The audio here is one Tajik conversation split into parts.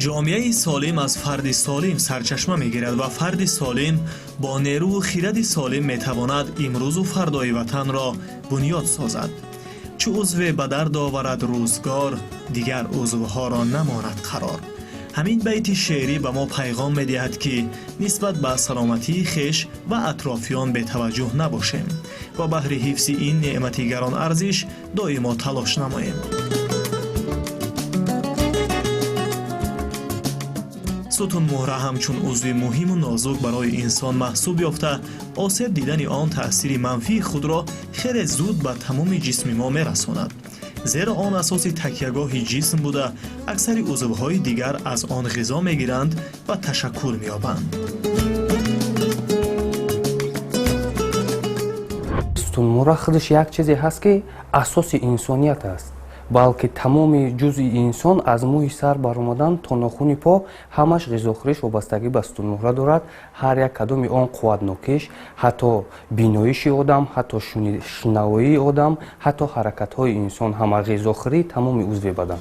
جامعه سالم از فرد سالم سرچشمه میگیرد و فرد سالم با نیرو و خرد سالم میتواند امروز و فردای وطن را بنیاد سازد. چه عضو به درد آورد روزگار، دیگر عضوها را نماند قرار. همین بیت شعری به ما پیغام می‌دهد که نسبت به سلامتی خویش و اطرافیان به توجه نباشیم و بهر حفظ این نعمت گران ارزش دائما تلاش نماییم. ستون مهره همچون عضو مهم و نازک برای انسان محسوب یافته، آسیب دیدن آن تأثیر منفی خود را خیلی زود به تمام جسم ما می‌رساند. زیرا آن اساس تکیهگاه جسم بوده، اکثر عضوهای دیگر از آن غذا می‌گیرند و تشکل می‌یابند. ستون مهره خودش یک چیزی هست که اساس انسانیت است. بلکه تمام جزء انسان از موی سر برآمدن تا ناخن پا همش غذاخوریش وابستگی به ستون مهره دارد. هر یک کدام آن قوتناکیش، حتی بینایش آدم، حتی شنوایی آدم، حتی حرکت های انسان، همه غذاخوری تمام عضو بدن.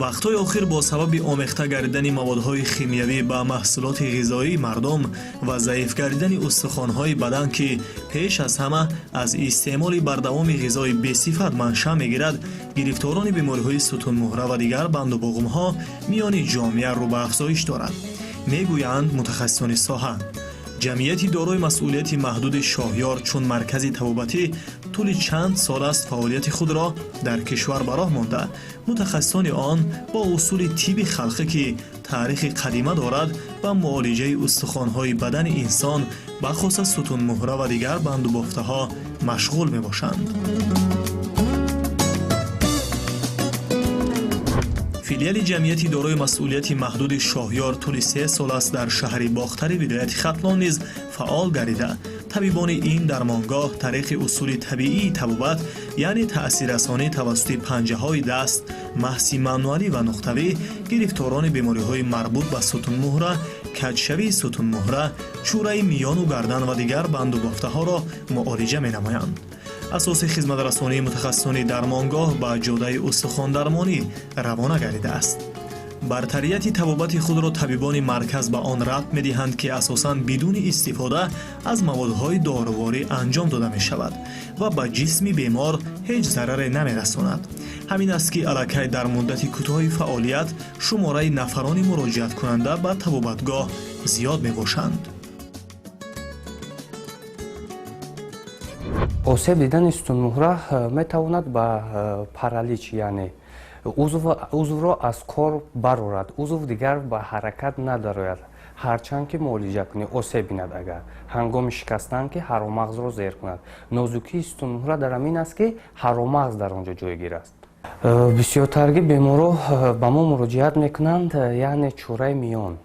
وقتهای آخر با سبب آمیخته گردیدن موادهای شیمیایی به محصولات غذایی مردم و ضعیف گردیدن استخوان‌های بدن که پیش از همه از استعمال بردوام غذای بی‌صفت منشأ می‌گیرد، گرفتاران بیماری‌های ستون مهره و دیگر بند و بغم‌ها میان جامعه رو به افزایش دارد. میگویند متخصصان ساحه جمعیتی دارای مسئولیت محدود شاهیار چون مرکز طبابتی طول چند سال است فعالیت خود را در کشور به راه مانده. متخصصان آن با اصول طب خلقی که تاریخ قدیمه دارد و معالجه استخوان‌های بدن انسان بخصوص ستون مهره و دیگر بند و بافته‌ها مشغول می‌باشند. فیلیال جمعیتی دارای مسئولیت محدود شاهیار طول 3 سال است در شهر باختر ولایت ختلان نیز فعال گردیده. طبیبان این درمانگاه طریق اصول طبیعی طبابت یعنی تأثیررسانی توسط پنجه‌های دست، محض مانولی و نقطه‌ای گرفتاران بیماری‌های مربوط به ستون مهره، کجشوی ستون مهره، چوره میان و گردن و دیگر بند و بافته‌ها را معالجه می‌نمایند. اساس خدمت‌رسانی متخصصان درمانگاه به جاده استخوان درمانی روانه گردیده است. برتریت طبابت خود را طبیبان مرکز به آن ربط می‌دهند که اساساً بدون استفاده از موادهای دارویی انجام داده می‌شود و به جسم بیمار هیچ ضرری نمی‌رساند. همین است که علاکه در مدت کوتاه فعالیت شماره نفران مراجعت کننده به طبابتگاه زیاد می‌باشند. آسیب دیدن ستون مهره میتواند به پارالیچ یعنی عضو را از کار برآورد، عضو دیگر به حرکت ندارد. هرچند که معالجه کنی آسیب بیند، اگر هنگام شکستن که حر و مغز را زیر کند. نازکی ستون مهره در این است که حر و مغز در آنجا جایگیر است. بسیارتر بیمارا به ما مراجعت میکنند یعنی چوره میان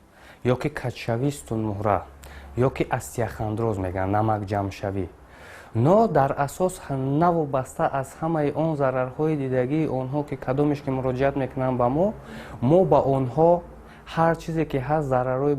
یا که کجشوی ستون مهره یا که استیخاندروز میگن، نمک جمع شوی. نه در اساس نوابسته از همه آن ضررهای دیدگی آنها که کدامش که مراجعت میکنن به ما به آنها هر چیزی که هست ضررهای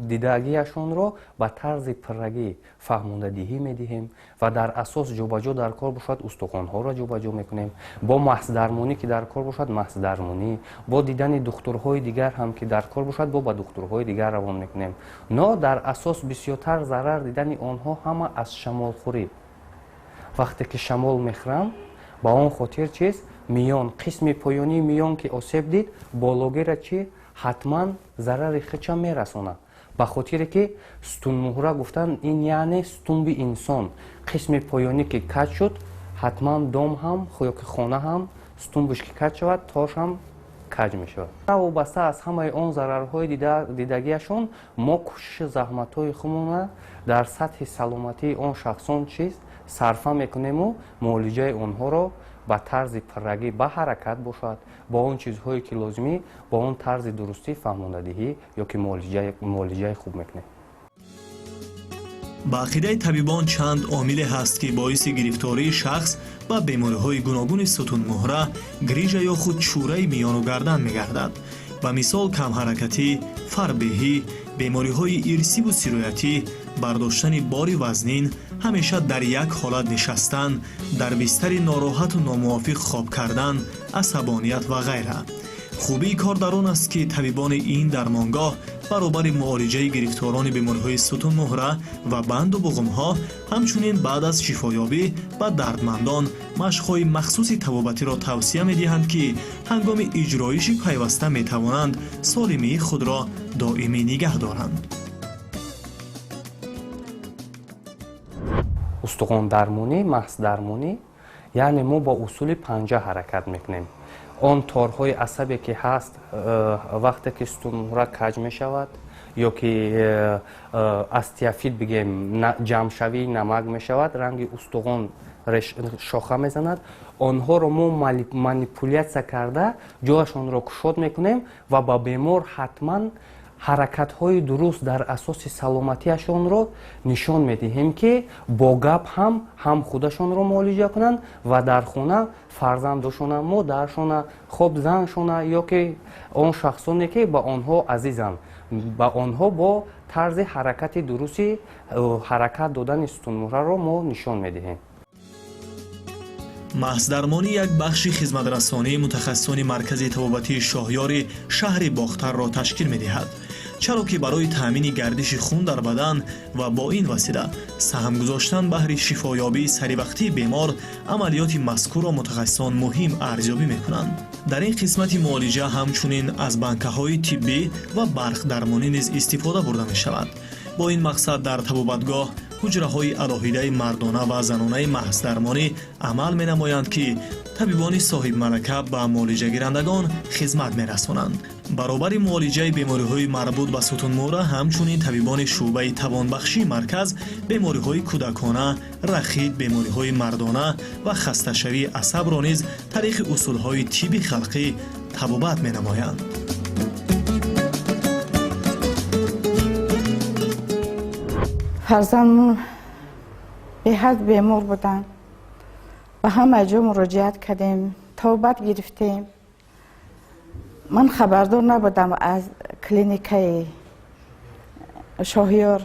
دیدگیشون را به طرز پرگی فهماندهی میدهیم و در اساس جابجا در کار باشد استخوان‌ها را جابجا میکنیم. با محض درمانی که در کار باشد محض درمانی، با دیدن دکترهای دیگر هم که در کار باشد با دکترهای دیگر روان میکنیم. نه در اساس بسیارتر ضرر دیدن آنها همه از شمال خوری. وقتی که شمال میخورم با اون خاطر چیز میان قسم پایانی میان که آسیب دید بالاگیر چی حتما ضرر خچه میرسونه. به خاطر که ستون مهره گفتن این یعنی ستون انسان، قسم پایانی که کج شد حتما دام هم یا که خانه هم ستون بش که کج شود تاش هم کج می شود. وابسته از همه آن ضررهای دیدگیشون ما کوشش زحمت‌های خودمون در سطح سلامتی آن شخصان چیز صرفه میکنیم و معالجه آنها را با طرز پرگی به حرکت باشد، با اون چیزهایی که لازمی با اون طرز درستی فهماندهی یا که معالجه خوب میکنه. با عقیده طبیبان چند عامل هست که باعث گرفتاری شخص با بیماری‌های گوناگون ستون مهره، گریژه یا خود چوره میان و گردن میگردد. به مثال کم حرکتی، فربهی، بیماری‌های ارثی و سرایتی، برداشتن بار وزنین، همیشه در یک حالت نشستن، در بستر ناراحت و ناموافق خواب کردن، عصبانیت و غیره. خوبی کار در آن است که طبیبان این درمانگاه برابر معالجه گرفتاران بیماری‌های ستون مهره و بند و بغم‌ها، همچنین بعد از شفایابی به دردمندان مشق‌های مخصوص طبابتی را توصیه می‌دهند که هنگام اجرایش پیوسته می‌توانند سالمی خود را دائمی نگه دارند. устуғон дармонӣ, маҳз дармонӣ, яъне мо бо усули панҷа ҳаракат мекунем. Он торҳои асабе ки ҳаст, вақте ки сутунмуҳра каҷ мешавад ё ки астиафит бигем ҷамъшавии намак мешавад, ранги устуғон шоха мезанад, онҳоро мо манипулятсия карда ҷояшонро кушод мекунем ва ба бемор ҳатман ҳаракатҳои дуруст дар асоси саломатиашонро нишон медиҳем ки бо гап ҳам худашонро муолиҷа кунанд ва дар хона фарзандошона, модаршона, хоб заншона ё ки он шахсоне ки ба онҳо азизанд, ба онҳо бо тарзи ҳаракати дурусти ҳаракат додани сутунмуҳраро мо нишон медиҳем. маҳздармонӣ як бахши хизматрасонии мутахассисони маркази табобатии шоҳёри шаҳри бохтарро ташкил медиҳад, чаро ки барои таъмини гардиши хун дар бадан ва бо ин васила саҳм гузоштан баҳри шифоёбии саривақтии бемор, амалиёти мазкурро мутахассисон муҳим арзёбӣ мекунанд. дар ин қисмати муолиҷа ҳамчунин аз банкаҳои тиббӣ ва барқдармонӣ низ истифода бурда мешавад. бо ин мақсад дар табобатгоҳ ҳуҷраҳои алоҳидаи мардона ва занонаи маҳздармонӣ амал менамоянд ки табибони соҳибмалака ба муолиҷагирандагон хизмат мерасонанд. баробари муолиҷаи бемориҳои марбут ба сутунмуҳра ҳамчунин табибони шуъбаи тавонбахшии марказ бемориҳои кӯдакона, рахит, бемориҳои мардона ва хасташавии асабро низ тариқи усулҳои тибби халқӣ табобат менамоянд. фарзандмон беҳад бемор буданд. ба ҳама ҷо муроҷиат кардем, тавбат гирифтем. ман хабардор набудам аз клиникаи шоҳёр.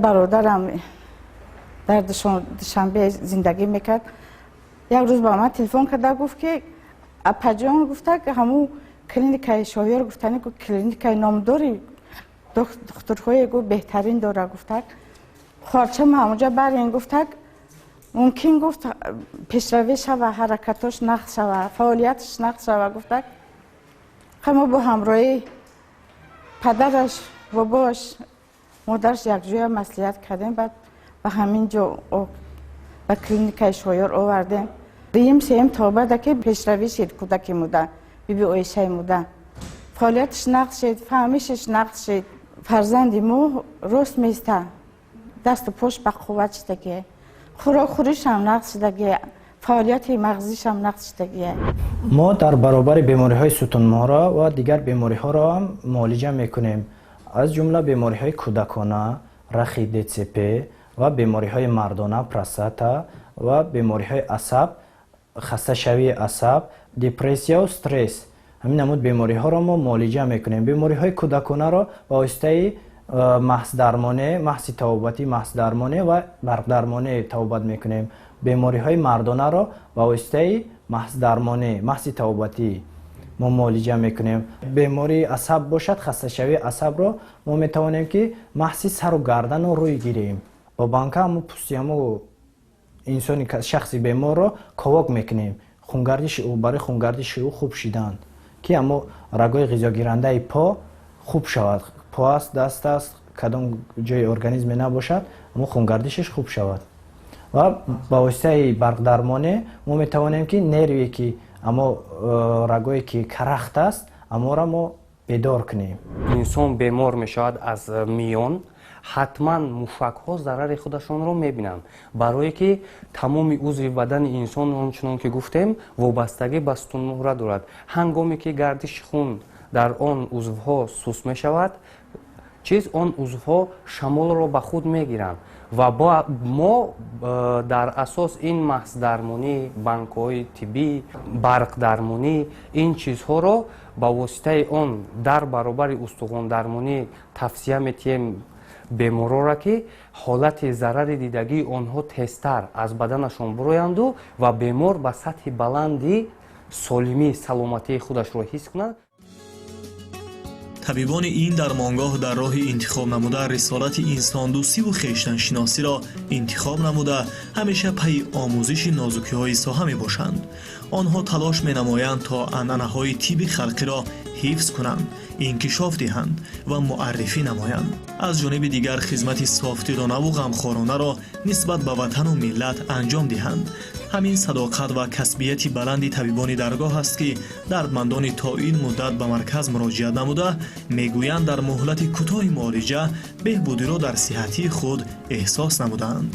бародарам дар душанбе зиндагӣ мекард. як рӯз ба ман телефон карда гуфт ки апаҷон гуфта ки ҳамун клиникаи шоҳёр гуфтани клиникаи номдори духтурхое гу беҳтарин дора гуфтак. хоҳарчам ҳамонҷа барин гуфтак мумкин гуфт пешравӣ шава, ҳаракатош нақс шава, фаъолияташ нақс шава гуфтак. мо бо ҳамроҳи падараш, бобош, модараш якҷоя маслиҳат кардем, баъд ба ҳамин ҷо ба клиникаи шоҳёр овардем. дуюм сеюм тобада ки пешравӣ шид кӯдаки муда, биби Оишаи муда. фаъолияташ нақс шид, фаҳмишаш нақс шид. фарзанди мо рост места, дасту пош бақувват шидагие, хӯрокхӯришам нақс шидагие, фаъолияти мағзишам нақс шидагие. мо дар баробари бемориҳои сутунмуҳра ва дигар бемориҳоро ҳам муолиҷа мекунем. аз ҷумла бемориҳои кӯдакона, рахи ДЦП ва бемориҳои мардона, простата ва бемориҳои асаб, хасташавии асаб, депрессияу стресс. ҳамин намуд бемориҳоро мо муолиҷа мекунем. бемориҳои кӯдаконаро ба воситаи маҳздармонӣ, маҳзи табобатӣ маҳздармонӣ ва барқдармонӣ табобат мекунем. бемориҳои мардонаро ба воситаи маҳздармонӣ, маҳзи табобатӣ мо муолиҷа мекунем. бемории асаб бошад, хасташавии асабро мо метавонем ки маҳзи сару гардану рӯй гирем. бо банка ҳамун пӯсти ҳамун инсони шахси беморро ковок мекунем. хунгардиши ӯ барои хунгардиши ӯ хуб шидан ки ҳамун рагои ғизогирандаи по хуб шавад. по аст, даст аст, кадом ҷои организме набошад, ҳамун хунгардишаш хуб шавад. ва ба воситаи барқдармонӣ мо метавонем ки нерве ки аммо рагое ки карахт аст, аморо мо бедор кунем. инсон бемор мешавад аз миён, ҳатман мушакҳо зарари худашонро мебинанд, барое ки тамоми узви бадани инсон ончунон ки гуфтем вобастагӣ ба сутунмуҳра дорад. ҳангоме ки гардиши хун дар он узвҳо суст мешавад, он узвҳо шамолро ба худ мегиранд ва мо дар асос ин маҳздармонӣ, банкҳои тиббӣ, барқдармонӣ, ин чизҳоро ба воситаи он дар баробари устуғондармонӣ тавсия метиҳем беморора ки ҳолати зарари дидагии онҳо тезтар аз баданашон бироянду ва бемор ба сатҳи баланди солимӣ саломатии худашро ҳис кунад. табибони ин дармонгоҳ дар роҳи интихоб намуда рисолати инсондӯстиву хештаншиносиро интихоб намуда ҳамеша пайи омӯзиши нозукиҳои соҳа мебошанд. онҳо талош менамоянд то анъанаҳои тибби халқиро ҳифз кунанд, инкишоф диҳанд ва муаррифӣ намоянд. аз ҷониби дигар хизмати софдилонаву ғамхоронаро нисбат ба ватану миллат анҷом диҳанд. ҳамин садоқат ва касбияти баланди табибони даргоҳ аст ки дардмандони то ин муддат ба марказ муроҷиат намуда мегӯянд дар муҳлати кӯтоҳи муолиҷа беҳбудиро дар сиҳатии худ эҳсос намудаанд.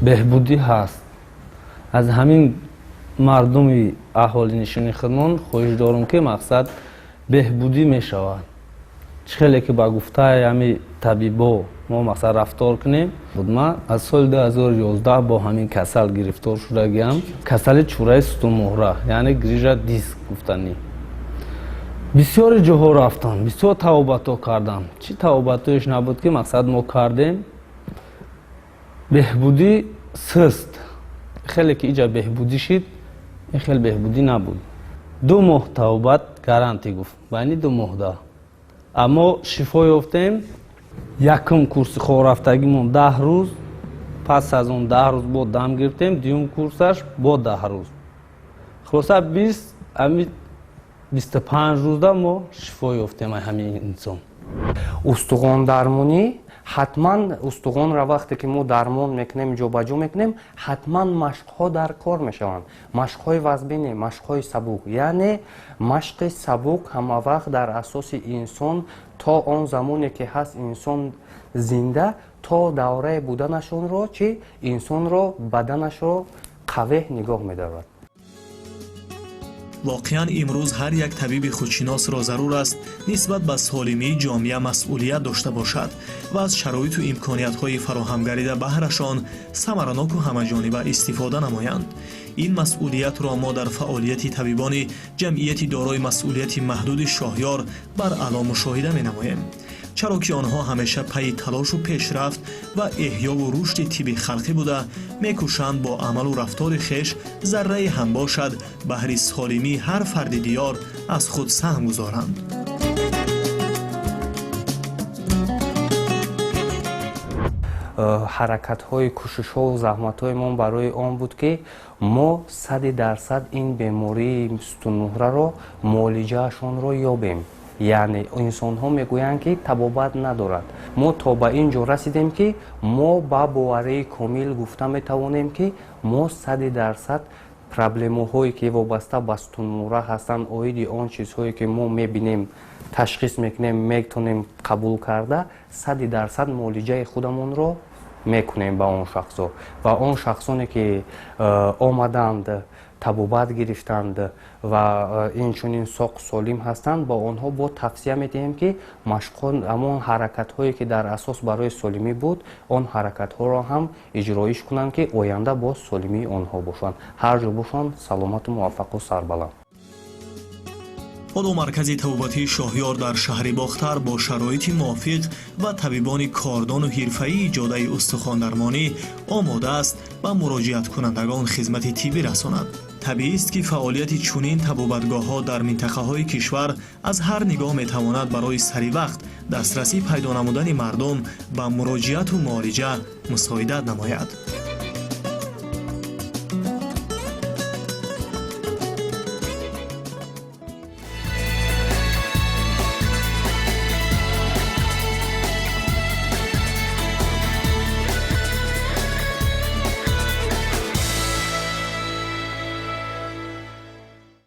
беҳбудӣ ҳаст. аз ҳамин мардуми аҳолинишини хидмон хоҳиш дорам ки мақсад беҳбудӣ мешавад. хеле ки ба гуфтаи ҳами табибо мо мақсад рафтор кунем. ман аз соли 2011 бо ҳамин касал гирифтор шудагиам. касали чураи сутунмуҳра, яъне грижа диск гуфтанӣ. бисёри ҷоҳо рафтам, бисёр тавобатҳо кардам. чӣ тавобатҳоеш набуд ки мақсад мо кардем. беҳбудӣ сист. хеле ки иҷа беҳбудӣ шид, хеле беҳбудӣ набуд. 2 моҳ тавобат гаранти гуфт, байни 2 моҳ да. аммо шифо ёфтем. якум курси хоҳрафтагимон 10 рӯз, пас аз он 10 рӯз бо дам гирифтем, дуюм курсаш бо 10 рӯз. хулоса 25 рӯзда мо шифо ёфтем ҳамин инсон. устуғондармонӣ ҳатман устуғонро вақте ки мо дармон мекунем, ҷобаҷо мекунем, ҳатман машқҳо дар кор мешаванд. машқҳои вазбине, машқҳои сабук, яъне машқи сабук ҳамавақт дар асоси инсон то он замоне ки ҳаст инсон зинда, то давраи буданашонро чи инсонро баданашро қавеҳ нигоҳ медорад. воқеан имрӯз ҳар як табиби худшиносро зарур аст нисбат ба солимии ҷомеа масъулият дошта бошад ва аз шароиту имкониятҳои фароҳамгарида баҳрашон самараноку ҳамаҷониба истифода намоянд. ин масъулиятро мо дар фаъолияти табибони ҷамъияти дорои масъулияти маҳдуди шоҳёр баръало мушоҳида менамоем. чаро ки онҳо ҳамеша пайи талошу пешрафт ва эҳёву рушди тибби халқӣ буда мекӯшанд бо амалу рафтори хеш заррае ҳам бошад баҳри солимии ҳар фарди диёр аз худ саҳм гузоранд. ҳаракатҳои кӯшишҳову заҳматҳоямон барои он буд ки мо 100% ин бемории сутунмуҳраро муолиҷаашонро ёбем. яъне инсонҳо мегӯянд ки табобат надорад. мо то ба ин ҷо расидем ки мо ба боварии комил гуфта метавонем ки мо 100% проблемаҳое ки вобаста ба сутунмуҳра ҳастанд, оиди он чизҳое ки мо мебинем, ташхис мекунем, метавонем қабул карда 100% муолиҷаи худамонро мекунем ба он шахсҳо. ва он шахсоне ки омаданд, табобат гирифтанд ва инчунин соқ солим ҳастанд, ба онҳо бо тавсия медиҳем ки машқон ҳамон ҳаракатҳое ки дар асос барои солимӣ буд, он ҳаракатҳоро ҳам иҷроиш кунанд ки оянда боз солимии онҳо бошанд. ҳар ҷо бошанд саломату муваффақу сарбаланд. ҳоло маркази табобатии шоҳёр дар шаҳри бохтар бо шароити мувофиқ ва табибони кордону ҳирфаии ҷодаи устухондармонӣ омода аст ба муроҷиаткунандагон хизмати тиббӣ расонад. табиист ки фаъолияти чунин табобатгоҳҳо дар минтақаҳои кишвар аз ҳар нигоҳ метавонад барои саривақт дастрасӣ пайдо намудани мардум ба муроҷиату муолиҷа мусоидат намояд.